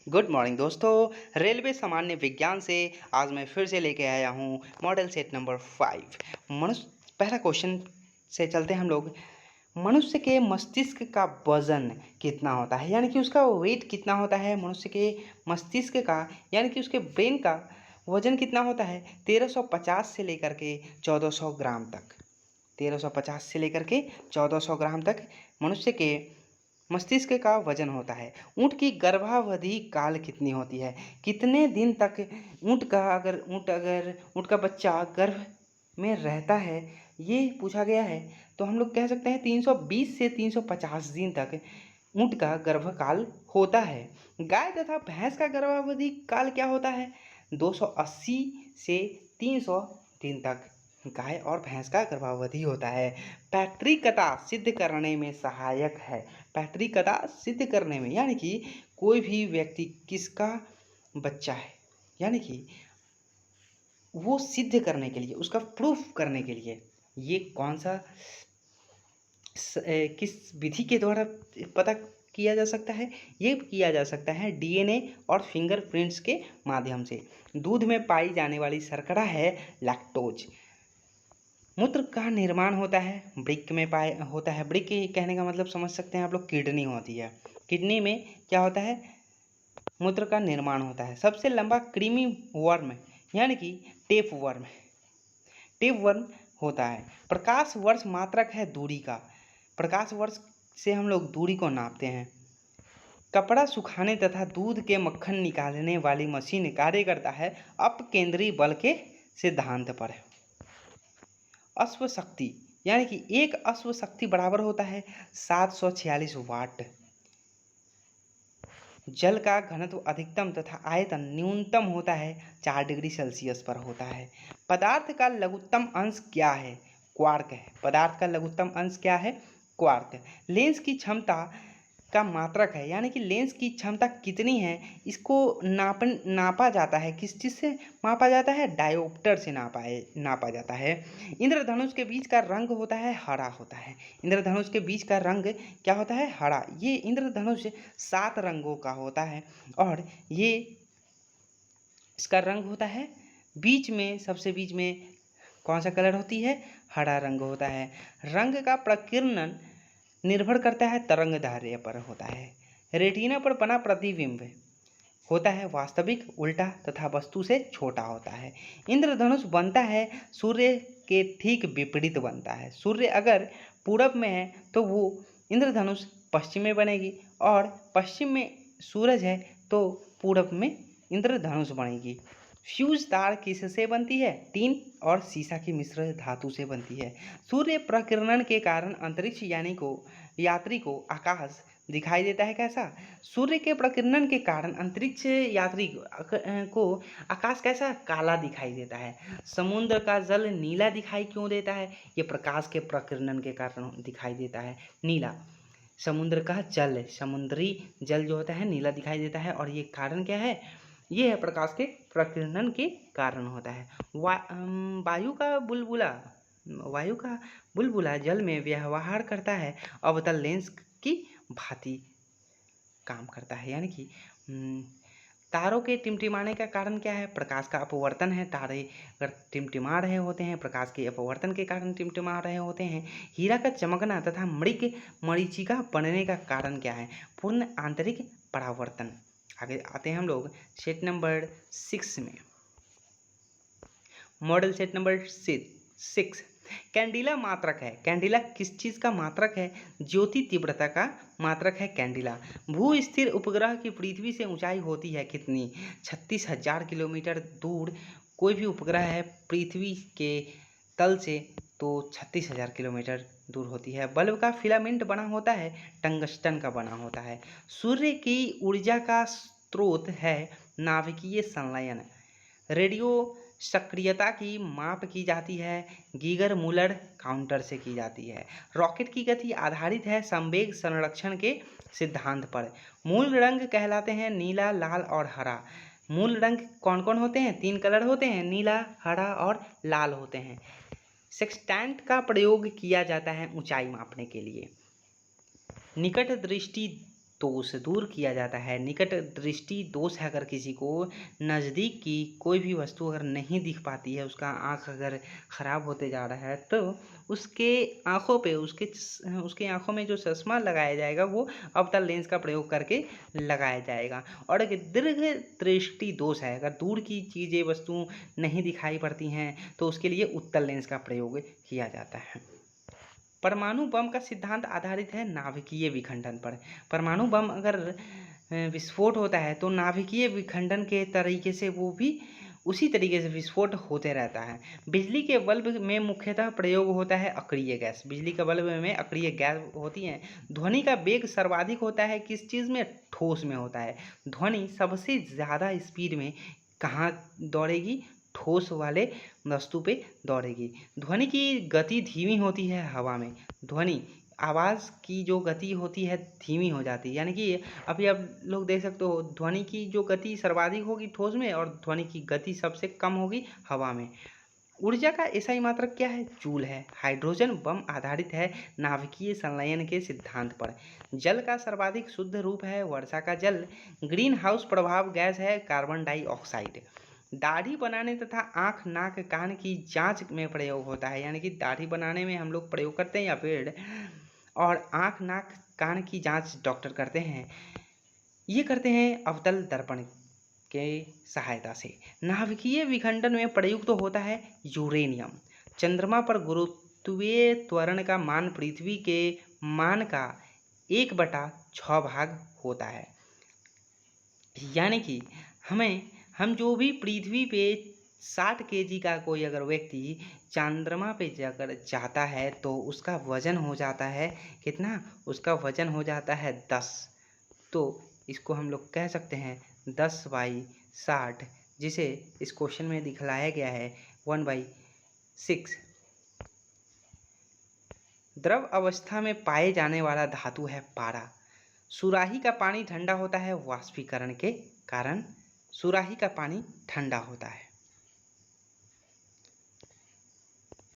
Good morning दोस्तों। Railway सामान्य विज्ञान से आज मैं फिर से लेके आया हूँ मॉडल सेट नंबर 5। मनुष्य पहला क्वेश्चन से चलते हैं हम लोग। मनुष्य के मस्तिष्क का वजन कितना होता है, यानी कि उसका वेट कितना होता है। मनुष्य के मस्तिष्क का यानी कि उसके ब्रेन का वजन कितना होता है। 1350 से लेकर के 1400 ग्राम तक। 1350 से लेकर के 1400 ग्राम तक मनुष्य के मस्तिष्क का वजन होता है। ऊँट की गर्भावधि काल कितनी होती है, कितने दिन तक ऊँट का बच्चा गर्भ में रहता है, ये पूछा गया है। तो हम लोग कह सकते हैं 320 से 350 दिन तक ऊँट का गर्भकाल होता है। गाय तथा भैंस का गर्भावधि काल क्या होता है, 280 से 300 दिन तक गाय और भैंस का गर्भावधि होता है। पैतृकता सिद्ध करने में सहायक है। पैतृकता सिद्ध करने में यानी कि कोई भी व्यक्ति किसका बच्चा है, यानी कि वो सिद्ध करने के लिए, उसका प्रूफ करने के लिए ये कौन सा किस विधि के द्वारा पता किया जा सकता है। ये किया जा सकता है डीएनए और फिंगरप्रिंट्स के माध्यम से। दूध में पाई जाने वाली शर्करा है लैक्टोज। मूत्र का निर्माण होता है वृक्क में पाए होता है। वृक्क कहने का मतलब समझ सकते हैं आप लोग, किडनी होती है। किडनी में क्या होता है, मूत्र का निर्माण होता है। सबसे लंबा कृमि वर्म यानी कि टेप वर्म होता है। प्रकाश वर्ष मात्रक है दूरी का। प्रकाश वर्ष से हम लोग दूरी को नापते हैं। कपड़ा सुखाने तथा दूध के मक्खन निकालने वाली मशीन कार्य करता है अपकेंद्री बल के सिद्धांत पर। अश्व शक्ति यानी कि एक अश्व शक्ति बराबर होता है 746 वाट। जल का घनत्व अधिकतम तथा आयतन न्यूनतम होता है 4 डिग्री सेल्सियस पर होता है। पदार्थ का लघुत्तम अंश क्या है, क्वार्क है। पदार्थ का लघुत्तम अंश क्या है, क्वार्क। लेंस की क्षमता का मात्रक है, यानी कि लेंस की क्षमता कितनी है, इसको नापा जाता है। किस चीज़ से मापा जाता है, डायोप्टर से नापा जाता है। इंद्रधनुष के बीच का रंग होता है हरा होता है। इंद्रधनुष के बीच का रंग क्या होता है, हरा। ये इंद्रधनुष 7 रंगों का होता है और ये इसका रंग होता है बीच में, सबसे बीच में कौन सा कलर होती है, हरा रंग होता है। रंग का प्रकीर्णन निर्भर करता है तरंग दैर्ध्य पर होता है। रेटिना पर बना प्रतिबिंब होता है वास्तविक, उल्टा तथा वस्तु से छोटा होता है। इंद्रधनुष बनता है सूर्य के ठीक विपरीत बनता है। सूर्य अगर पूरब में है तो वो इंद्रधनुष पश्चिम में बनेगी, और पश्चिम में सूरज है तो पूरब में इंद्रधनुष बनेगी। फ्यूज तार किससे बनती है, टीन और सीसा की मिश्र धातु से बनती है। सूर्य प्रकीर्णन के कारण अंतरिक्ष यात्री को आकाश दिखाई देता है कैसा, सूर्य के प्रकीर्णन के कारण अंतरिक्ष यात्री को आकाश कैसा, काला दिखाई देता है। समुद्र का जल नीला दिखाई क्यों देता है, ये प्रकाश के प्रकीर्णन के कारण दिखाई देता है नीला। समुद्र का जल, समुद्री जल जो होता है नीला दिखाई देता है, और ये कारण क्या है, ये है प्रकाश के प्रकीर्णन के कारण होता है। वायु का बुलबुला जल में व्यवहार करता है अवतल लेंस की भांति काम करता है। यानी कि तारों के टिमटिमाने का कारण क्या है, प्रकाश का अपवर्तन है। तारे अगर टिमटिमा रहे होते हैं, प्रकाश के अपवर्तन के कारण टिमटिमा रहे होते हैं। हीरा का चमकना तथा मरीचिका बनने का कारण क्या है, पूर्ण आंतरिक परावर्तन। आगे आते हैं हम लोग सेट नंबर 6 में। मॉडल सेट नंबर 6 कैंडिला मात्रक है। कैंडिला किस चीज़ का मात्रक है, ज्योति तीव्रता का मात्रक है कैंडिला। भू स्थिर उपग्रह की पृथ्वी से ऊंचाई होती है कितनी, 36,000 किलोमीटर दूर कोई भी उपग्रह है पृथ्वी के तल से तो 36,000 किलोमीटर दूर होती है। बल्ब का फिलामेंट बना होता है टंगस्टन का बना होता है। सूर्य की ऊर्जा का स्रोत है नाभिकीय संलयन। रेडियो सक्रियता की माप की जाती है गीगर मूलर काउंटर से की जाती है। रॉकेट की गति आधारित है संवेग संरक्षण के सिद्धांत पर। मूल रंग कहलाते हैं नीला, लाल और हरा। मूल रंग कौन कौन होते हैं, 3 कलर होते हैं, नीला, हरा और लाल होते हैं। सेक्सटेंट का प्रयोग किया जाता है ऊंचाई मापने के लिए। निकट दृष्टि तो उसे दूर किया जाता है। निकट दृष्टि दोष है, अगर किसी को नज़दीक की कोई भी वस्तु अगर नहीं दिख पाती है, उसका आँख अगर ख़राब होते जा रहा है, तो उसके आँखों पे उसके आँखों में जो चश्मा लगाया जाएगा वो अवतल लेंस का प्रयोग करके लगाया जाएगा। और एक दीर्घ दृष्टि दोष है, अगर दूर की चीज़ें वस्तु नहीं दिखाई पड़ती हैं तो उसके लिए उत्तल लेंस का प्रयोग किया जाता है। परमाणु बम का सिद्धांत आधारित है नाभिकीय विखंडन पर। परमाणु बम अगर विस्फोट होता है तो नाभिकीय विखंडन के तरीके से वो भी उसी तरीके से विस्फोट होते रहता है। बिजली के बल्ब में मुख्यतः प्रयोग होता है अक्रिय गैस। बिजली के बल्ब में अक्रिय गैस होती है। ध्वनि का वेग सर्वाधिक होता है किस चीज़ में? ठोस में होता है। ध्वनि सबसे ज़्यादा स्पीड में कहाँ दौड़ेगी? ठोस वाले वस्तु पे दौड़ेगी। ध्वनि की गति धीमी होती है हवा में। ध्वनि आवाज़ की जो गति होती है धीमी हो जाती है, यानी कि अभी आप लोग देख सकते हो ध्वनि की जो गति सर्वाधिक होगी ठोस में और ध्वनि की गति सबसे कम होगी हवा में। ऊर्जा का ऐसा ही मात्रक क्या है? जूल है। हाइड्रोजन बम आधारित है नाभिकीय संलयन के सिद्धांत पर। जल का सर्वाधिक शुद्ध रूप है वर्षा का जल। ग्रीन हाउस प्रभाव गैस है कार्बन डाइऑक्साइड। दाढ़ी बनाने तथा आँख नाक कान की जांच में प्रयोग होता है, यानी कि दाढ़ी बनाने में हम लोग प्रयोग करते हैं या फिर और आँख नाक कान की जांच डॉक्टर करते हैं। ये करते हैं अवतल दर्पण के सहायता से। नाभिकीय विखंडन में प्रयुक्त तो होता है यूरेनियम। चंद्रमा पर गुरुत्वीय त्वरण का मान पृथ्वी के मान का 1/6 भाग होता है। यानी कि हम जो भी पृथ्वी पे 60 kg का कोई अगर व्यक्ति चंद्रमा पे जाकर जाता है तो उसका वजन हो जाता है कितना? उसका वजन हो जाता है 10। तो इसको हम लोग कह सकते हैं 10/60, जिसे इस क्वेश्चन में दिखलाया गया है 1/6। द्रव अवस्था में पाए जाने वाला धातु है पारा। सुराही का पानी ठंडा होता है वाष्पीकरण के कारण। सुराही का पानी ठंडा होता है।